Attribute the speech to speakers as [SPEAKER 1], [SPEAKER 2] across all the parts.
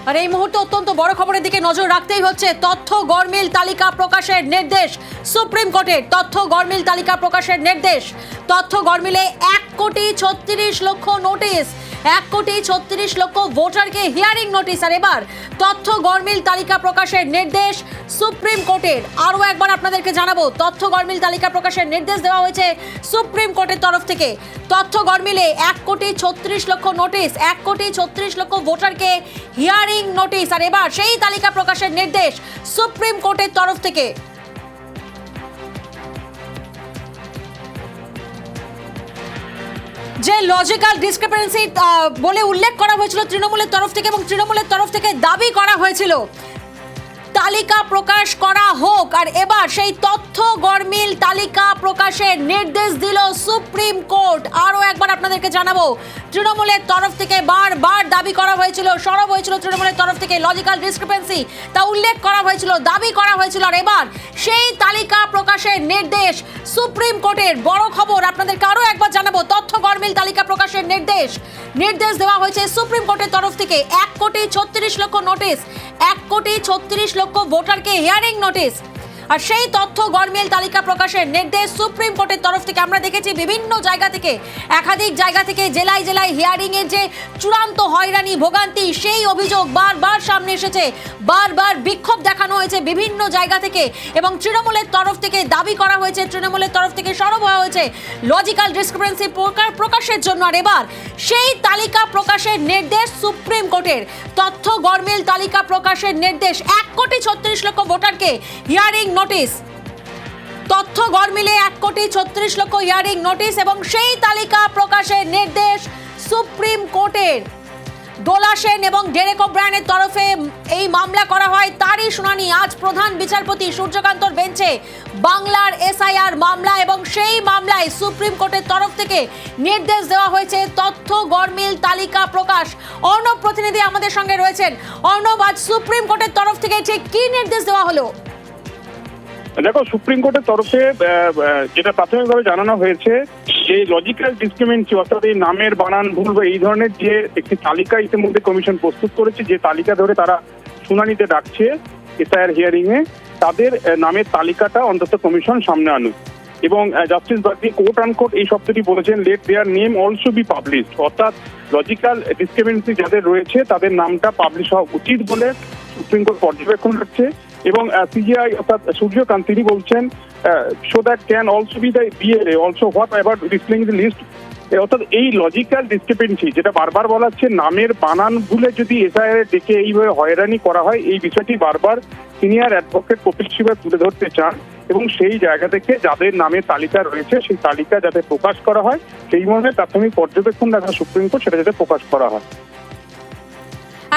[SPEAKER 1] আর এই মুহূর্তে অত্যন্ত বড় খবরের দিকে নজর রাখতেই হচ্ছে। তথ্য গরমিল তালিকা প্রকাশের নির্দেশ সুপ্রিম কোর্টের। তথ্য গরমিল তালিকা প্রকাশের নির্দেশ। তথ্য গরমিলে 1,36,00,000 নোটিশ, 1,36,00,000 ভোটারকে হিয়ারিং নোটিশ। আর এবার তথ্য গরমিল তালিকা প্রকাশের নির্দেশ সুপ্রিম কোর্টের। আরও একবার আপনাদেরকে জানাবো, তথ্য গরমিল তালিকা প্রকাশের নির্দেশ দেওয়া হয়েছে সুপ্রিম কোর্টের তরফ থেকে। তথ্য গরমিলে 1,36,00,000 নোটিশ, 1,36,00,000 ভোটারকে হিয়ারিং নোটিশ। আর এবার সেই তালিকা প্রকাশের নির্দেশ সুপ্রিম কোর্টের তরফ থেকে। যে লজিক্যাল ডিসক্রিপেন্সি বলে উল্লেখ করা হয়েছিল তৃণমূলের তরফ থেকে, এবং তৃণমূলের তরফ থেকে দাবি করা হয়েছিল তালিকা প্রকাশ করা হোক। আর এবার সেই তথ্য গরমিল তালিকা প্রকাশের নির্দেশ দিল সুপ্রিম কোর্ট। আরও একবার আপনাদেরকে জানাবো, তৃণমূলের তরফ থেকে বারবার দাবি করা হয়েছিল, সরব হয়েছিল তৃণমূলের তরফ থেকে লজিক্যাল ডিসক্রিপেন্সি, তা উল্লেখ করা হয়েছিল, দাবি করা হয়েছিল। আর এবার সেই তালিকা প্রকাশের নির্দেশ সুপ্রিম কোর্টের। বড় খবর আপনাদেরকে আরও একবার জানাবো, তথ্য গরমিল তালিকা প্রকাশের নির্দেশ দেওয়া হয়েছে সুপ্রিম কোর্টের তরফ থেকে। 1,36,00,000 নোটিশ, 1,36,00,000 ভোটারকে হিয়ারিং নোটিশ। আর সেই তথ্য গরমিল তালিকা প্রকাশের নির্দেশ সুপ্রিম কোর্টের তরফ থেকে। আমরা দেখেছি বিভিন্ন জায়গা থেকে, একাধিক জায়গা থেকে জেলায় জেলায় হিয়ারিং এর যে চূড়ান্ত হয়রানি ভোগান্তি, সেই অভিযোগ বারবার সামনে এসেছে, বারবার বিক্ষোভ দেখানো হয়েছে বিভিন্ন জায়গা থেকে, এবং তৃণমূলের তরফ থেকে দাবি করা হয়েছে, তৃণমূলের তরফ থেকে সরব হওয়া হয়েছে লজিক্যাল ডিসক্রিপেন্সি প্রকাশের জন্য। আর এবার সেই তালিকা প্রকাশের নির্দেশ সুপ্রিম কোর্টের। তথ্য গরমিল তালিকা প্রকাশের নির্দেশ, 1,36,00,000 ভোটারকে হিয়ারিং নোটিশ। তথ্য গরমিলে 1,36,00,000 হিয়ারিং নোটিশ, এবং সেই তালিকা প্রকাশের নির্দেশ সুপ্রিম কোর্টের। দোলা সেন এবং ডেরেক ওব্রায়ানের তরফে এই মামলা করা হয়, তারই শুনানি আজ প্রধান বিচারপতি সূর্যকান্তর বেঞ্চে বাংলার এসআইআর মামলা, এবং সেই মামলায় সুপ্রিম কোর্টের তরফ থেকে নির্দেশ দেওয়া হয়েছে তথ্য গরমিল তালিকা প্রকাশ। অর্ণব প্রতিনিধি আমাদের সঙ্গে রয়েছেন। অর্ণব, আজ সুপ্রিম কোর্টের তরফ থেকে ঠিক কি নির্দেশ দেওয়া হলো?
[SPEAKER 2] দেখো, সুপ্রিম কোর্টের তরফে যেটা প্রাথমিকভাবে জানানো হয়েছে যে লজিক্যাল ডিসক্রিমিনেন্সি, অর্থাৎ এই নামের বানান ভুল বা এই ধরনের যে একটি তালিকা ইতিমধ্যে কমিশন প্রস্তুত করেছে, যে তালিকা ধরে তারা শুনানিতে ডাকছে এসআইআর হিয়ারিং এ, তাদের নামের তালিকাটা অন্তত কমিশন সামনে আনুক। এবং জাস্টিস বাগচি কোর্ট আনকোর্ট এই শব্দটি বলেছেন, let there name also be published, অর্থাৎ লজিক্যাল ডিসক্রিমিনেন্সি যাদের রয়েছে তাদের নামটা পাবলিশ হওয়া উচিত বলে সুপ্রিম কোর্ট পর্যবেক্ষণ করছে। এবং সিজিআই অর্থাৎ সূর্যকান্ত তিনি বলছেন, so that can also be the BLA also what about displaying the list, অর্থাৎ এই লজিক্যাল ডিসক্রিপেন্সি যেটা বারবার বলা হচ্ছে, নামের বানান ভুলে যদি এসআইআর ডেকে এইভাবে হয়রানি করা হয়, এই বিষয়টি বারবার সিনিয়র অ্যাডভোকেট কপিল সিবাল তুলে ধরতে চান, এবং সেই জায়গা থেকে যাদের নামের তালিকা রয়েছে সেই তালিকা যাতে প্রকাশ করা হয়, সেই মর্মে প্রাথমিক পর্যবেক্ষণ দেখা সুপ্রিম কোর্ট সেটা যাতে প্রকাশ করা হয়।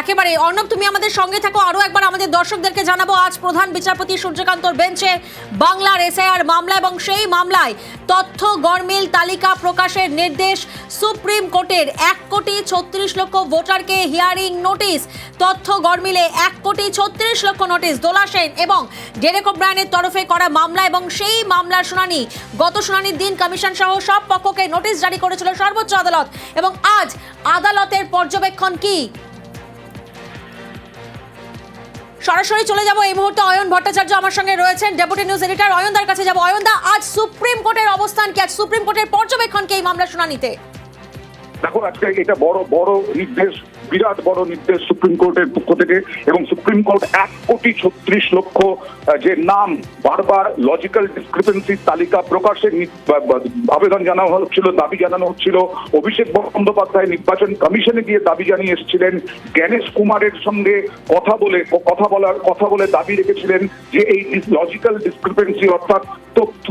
[SPEAKER 1] একেবারে অর্ণব, তুমি আমাদের সঙ্গে থাকো। আরো একবার আমাদের দর্শকদেরকে জানাবো, আজ প্রধান বিচারপতি সূর্যকান্তর বেঞ্চে বাংলার এসআইআর মামলা, এবং সেই মামলায় তথ্য গরমিল তালিকা প্রকাশের নির্দেশ সুপ্রিম কোর্টের। 1,36,00,000 ভোটারকে হিয়ারিং নোটিশ। তথ্য গরমিলে 1,36,00,000 নোটিশ। দোলা সেন এবং ডেরেক ওব্রায়ানের তরফে করা মামলা, এবং সেই মামলার শুনানি, গত শুনানির দিন কমিশন সহ সব পক্ষকে নোটিশ জারি করেছিল সর্বোচ্চ আদালত, এবং আজ আদালতের পর্যবেক্ষণ কি? সরাসরি চলে যাব এই মুহূর্তে অয়ন ভট্টাচার্য আমার সঙ্গে রয়েছেন, ডেপুটি নিউজ এডিটর। অয়নদার কাছে যাব। অয়নদা, আজ সুপ্রিম কোর্টের অবস্থান কি, আজ সুপ্রিম কোর্টের পর্যবেক্ষণ কি এই মামলা শুনানিতে?
[SPEAKER 3] দেখো, আজকে এটা বড় নির্দেশ, বিরাট বড় নির্দেশ সুপ্রিম কোর্টের পক্ষ থেকে। এবং সুপ্রিম কোর্ট 1,36,00,000 যে নাম বারবার লজিক্যাল ডিসক্রিপেন্সির তালিকা প্রকাশের আবেদন জানানো হচ্ছিল, দাবি জানানো হচ্ছিল। অভিষেক বন্দ্যোপাধ্যায় নির্বাচন কমিশনে গিয়ে দাবি জানিয়ে এসেছিলেন, জ্ঞানেশ কুমারের সঙ্গে কথা বলে দাবি রেখেছিলেন যে এই লজিক্যাল ডিসক্রিপেন্সি অর্থাৎ তথ্য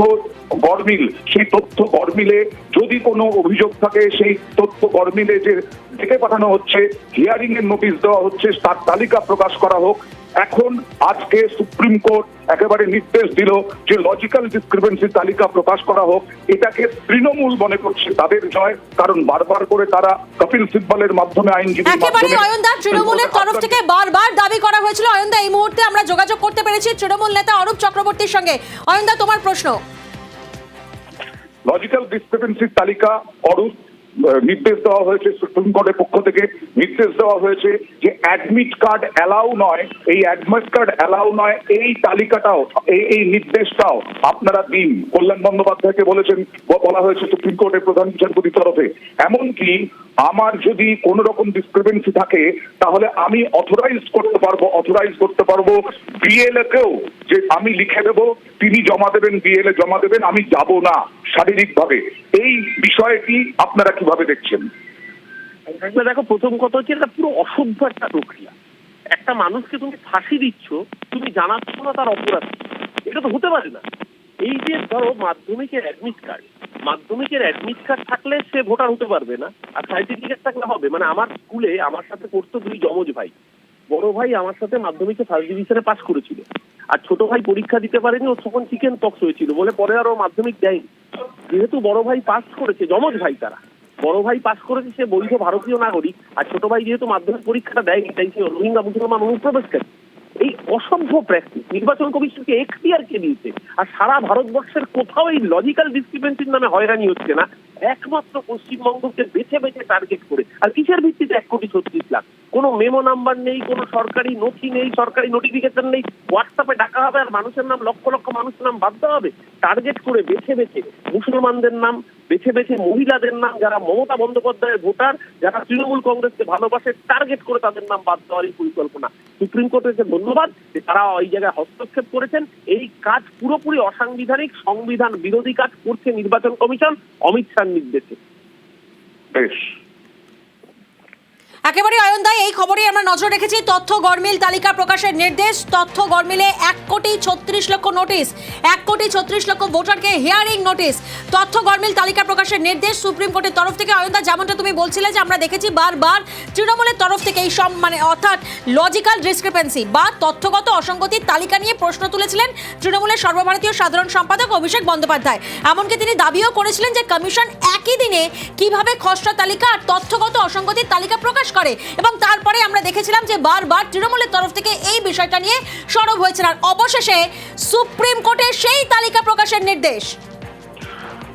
[SPEAKER 3] গরমিল, সেই তথ্য গরমিলে যদি কোনো অভিযোগ থাকে সেই তথ্য গরমিলে যে ডেকে পাঠানো হচ্ছে, হিয়ারিং এর নোটিশ দেওয়া হচ্ছে, তার তালিকা প্রকাশ করা হোক। এখন আজকে সুপ্রিম কোর্ট একেবারে নির্দেশ দিল যে লজিক্যাল ডিসক্রিপেন্সির তালিকা প্রকাশ করা হোক। এটাকে তৃণমূল মনে করছে তাদের জয়, কারণ বারবার করে তারা কপিল সিব্বলের মাধ্যমে, আইনজীবীর মাধ্যমে,
[SPEAKER 1] অয়নদা তৃণমূলের তরফ থেকে বারবার দাবি করা হয়েছিল। অয়নদা, এই মুহূর্তে আমরা যোগাযোগ করতে পেরেছি তৃণমূল নেতা অরূপ চক্রবর্তীর সঙ্গে। অয়নদা, তোমার প্রশ্ন।
[SPEAKER 3] লজিক্যাল ডিসক্রিপেন্সির তালিকা অরূপ নির্দেশ দেওয়া হয়েছে সুপ্রিম কোর্টের পক্ষ থেকে। নির্দেশ নির্দেশ দেওয়া হয়েছে যে অ্যাডমিট কার্ড অ্যালাউ নয়, এই অ্যাডমিট কার্ড অ্যালাউ নয়, এই তালিকাটাও এই নির্দেশটাও আপনারা দিন। কল্যাণ বন্দ্যোপাধ্যায়কে বলা হয়েছে সুপ্রিম কোর্টের প্রধান বিচারপতির তরফে। এমনকি আমার যদি কোনো রকম ডিসক্রিপেন্সি থাকে তাহলে আমি অথরাইজ করতে পারবো বিএলএ কেও, যে আমি লিখে দেবো, তিনি জমা দেবেন, বিএলএ জমা দেবেন, আমি যাব না শারীরিকভাবে। এই বিষয়টি আপনারা কিভাবে দেখছেন?
[SPEAKER 4] দেখো, প্রথম কথা হচ্ছে এটা পুরো অসভ্য একটা প্রক্রিয়া। একটা মানুষকে তুমি ফাঁসি দিচ্ছ, তুমি জানাচ্ছ না তার অপরাধ, এটা তো হতে পারে না। এই যে ধরো মাধ্যমিকের অ্যাডমিট কার্ড থাকলে সে ভোটার হতে পারবে না, আর সার্টিফিকেট থাকলে হবে। মানে আমার স্কুলে আমার সাথে পড়তো দুই যমজ ভাই। বড় ভাই আমার সাথে মাধ্যমিকে ফার্স্ট ডিভিশনে পাস করেছিল, আর ছোট ভাই পরীক্ষা দিতে পারেনি, ওর তখন চিকেন পক্স হয়েছিল বলে পরে আর ও মাধ্যমিক দেয়নি। যেহেতু বড় ভাই পাস করেছে, যমজ ভাই তারা, বড় ভাই পাস করেছে, সে বৈধ ভারতীয় নাগরিক, আর ছোট ভাই যেহেতু মাধ্যমিক পরীক্ষাটা দেয়নি তাই সে রোহিঙ্গা মুসলমান অনুপ্রবেশকারী। এই অসভ্য প্র্যাকটিস নির্বাচন কমিশনকে এখতিয়ার কে দিয়েছে? আর সারা ভারতবর্ষের কোথাও এই লজিক্যাল ডিসক্রিপেন্সির নামে হয়রানি হচ্ছে না, একমাত্র পশ্চিমবঙ্গকে বেছে বেছে টার্গেট করে। আর কিসের ভিত্তিতে 1,36,00,000? কোনো মেমো নাম্বার নেই, কোনো সরকারি নথি নেই, সরকারি নোটিফিকেশন নেই, হোয়াটসঅ্যাপে ডাকা হবে আর মানুষের নাম, লক্ষ লক্ষ মানুষের নাম বাদ দেওয়া হবে। টার্গেট করে বেছে বেছে মুসলমানদের নাম, বেছে বেছে মহিলাদের নাম, যারা মমতা বন্দ্যোপাধ্যায়ের ভোটার, যারা তৃণমূল কংগ্রেসকে ভালোবাসে, টার্গেট করে তাদের নাম বাদ দেওয়ার এই পরিকল্পনা। সুপ্রিম কোর্টকে ধন্যবাদ যে তারা ওই জায়গায় হস্তক্ষেপ করেছেন। এই কাজ পুরোপুরি অসাংবিধানিক, সংবিধান বিরোধী কাজ করছে নির্বাচন কমিশন অমিত শাহর নির্দেশে।
[SPEAKER 3] বেশ,
[SPEAKER 1] একেবারে অয়নদা, এই খবরে আমরা নজর রেখেছি। তথ্য গরমিল তালিকা প্রকাশের নির্দেশ, তথ্য গরমিলে 1,36,00,000 নোটিশ, 1,36,00,000 ভোটারকে হিয়ারিং নোটিশ, তথ্য গরমিল তালিকা প্রকাশের নির্দেশ সুপ্রিম কোর্টের তরফ থেকে। অয়নদা, যেমনটা তুমি বলছিলে যে আমরা দেখেছি বারবার তৃণমূলের তরফ থেকে এই সব অর্থাৎ লজিক্যাল ডিসক্রিপেন্সি বা তথ্যগত অসঙ্গতির তালিকা নিয়ে প্রশ্ন তুলেছিলেন তৃণমূলের সর্বভারতীয় সাধারণ সম্পাদক অভিষেক বন্দ্যোপাধ্যায়। এমনকি তিনি দাবিও করেছিলেন যে কমিশন একই দিনে কিভাবে খসড়া তালিকা আর তথ্যগত অসঙ্গতির তালিকা প্রকাশ করে, এবং তারপরে আমরা দেখেছিলাম যে বারবার তৃণমূলের তরফ থেকে এই বিষয়টা নিয়ে সরব হয়েছিল। আর অবশেষে সুপ্রিম কোর্টের সেই তালিকা প্রকাশের নির্দেশ।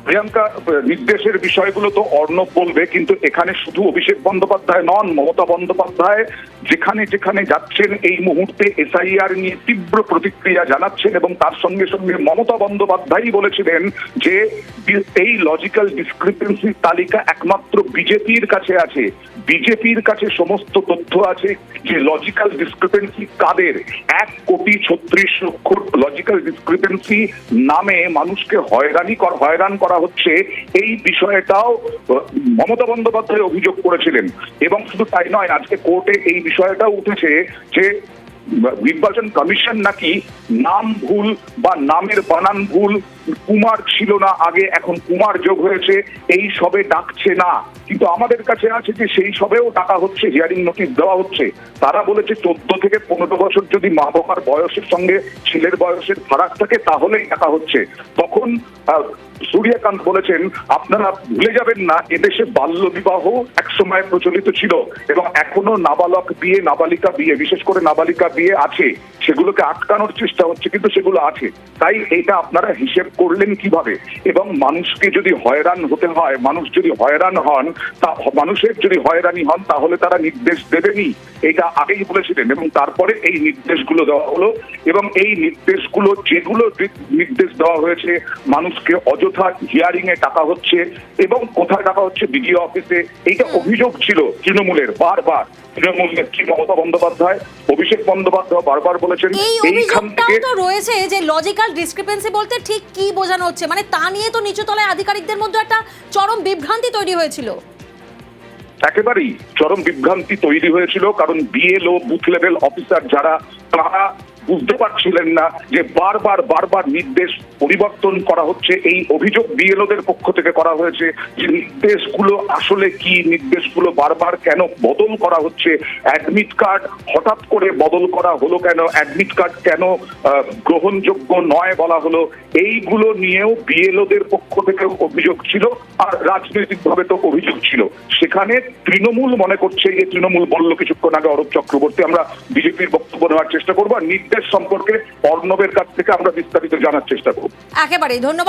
[SPEAKER 3] প্রিয়াঙ্কা, নির্দেশের বিষয়গুলো তো অর্ণব বলবে, কিন্তু এখানে শুধু অভিষেক বন্দ্যোপাধ্যায় নন, মমতা বন্দ্যোপাধ্যায় যেখানে যেখানে যাচ্ছেন এই মুহূর্তে এসআইআর নিয়ে তীব্র প্রতিক্রিয়া জানাচ্ছেন, এবং তার সঙ্গে সঙ্গে মমতা বন্দ্যোপাধ্যায়ই বলেছিলেন যে এই লজিক্যাল ডিসক্রিপেন্সির তালিকা একমাত্র বিজেপির কাছে আছে, বিজেপির কাছে সমস্ত তথ্য আছে যে লজিক্যাল ডিসক্রিপেন্সি কাদের। 1,36,00,000 লজিক্যাল ডিসক্রিপেন্সি নামে মানুষকে হয়রান করা হচ্ছে, এই বিষয়টাও মমতা বন্দ্যোপাধ্যায় অভিযোগ করেছিলেন। এবং শুধু তাই নয়, আজকে কোর্টে এই বিষয়টাও উঠেছে যে নির্বাচন কমিশন নাকি নাম ভুল বা নামের বানান ভুল, কুমার ছিল না আগে, এখন কুমার যোগ হয়েছে, এই সবে ডাকছে না। কিন্তু আমাদের কাছে আছে যে সেই সবেও ডাকা হচ্ছে, হিয়ারিং নোটিশ দেওয়া হচ্ছে। তারা বলেছে 14 থেকে 15 বছর যদি মা বাবার বয়সের সঙ্গে ছেলের বয়সের ফারাক থাকে তাহলেই ডাকা হচ্ছে। তখন সূর্যকান্ত বলেছেন, আপনারা ভুলে যাবেন না এদেশে বাল্য বিবাহ একসময় প্রচলিত ছিল এবং এখনো নাবালক বিয়ে, নাবালিকা বিয়ে, বিশেষ করে নাবালিকা বিয়ে আছে, সেগুলোকে আটকানোর চেষ্টা হচ্ছে, কিন্তু সেগুলো আছে। তাই এটা আপনারা হিসেব করলেন কিভাবে? এবং মানুষকে যদি হয়রান হতে হয়, মানুষ যদি হয়রান হন, মানুষের যদি হয়রানি হন তাহলে তারা নির্দেশ দেবেনি, এটা আগেই বলেছিলেন। এবং তারপরে এই নির্দেশগুলো দেওয়া হলো, এবং এই নির্দেশগুলো যেগুলো নির্দেশ দেওয়া হয়েছে, মানুষকে অযথা হিয়ারিং এ টাকা হচ্ছে, এবং কোথায় টাকা হচ্ছে? বিডিও অফিসে। এইটা অভিযোগ ছিল তৃণমূলের, বারবার তৃণমূল নেত্রী মমতা বন্দ্যোপাধ্যায়, অভিষেক বন্দ্যোপাধ্যায় বারবার বলেছেন এইখান থেকে
[SPEAKER 1] তো রয়েছে যে লজিক্যাল ডিসক্রিপেন্সি বলতে ঠিক কি বোঝানো হচ্ছে, মানে তা নিয়ে তো নিচুতলায় আধিকারিকদের মধ্যে একটা চরম বিভ্রান্তি তৈরি হয়েছিল।
[SPEAKER 3] একেবারেই চরম বিভ্রান্তি তৈরি হয়েছিল, কারণ বিএলও বুথ লেভেল অফিসার যারা, তারা বুঝতে পারছিলেন না যে বারবার নির্দেশ পরিবর্তন করা হচ্ছে। এই অভিযোগ বিএলওদের পক্ষ থেকে করা হয়েছে যে নির্দেশগুলো আসলে কি, নির্দেশগুলো বারবার কেন বদল করা হচ্ছে, অ্যাডমিট কার্ড হঠাৎ করে বদল করা হলো কেন, অ্যাডমিট কার্ড কেন গ্রহণযোগ্য নয় বলা হলো, এইগুলো নিয়েও বিএলওদের পক্ষ থেকে অভিযোগ ছিল। আর রাজনৈতিকভাবে তো অভিযোগ ছিল। সেখানে তৃণমূল মনে করছে, যে তৃণমূল বলল কিছুক্ষণ আগে অরূপ চক্রবর্তী, আমরা বিজেপির বক্তব্য নেওয়ার চেষ্টা করবো, আর নির্দেশ সম্পর্কে অর্ণবের কাছ থেকে আমরা বিস্তারিত জানার চেষ্টা করব।
[SPEAKER 1] একেবারে ধন্যবাদ।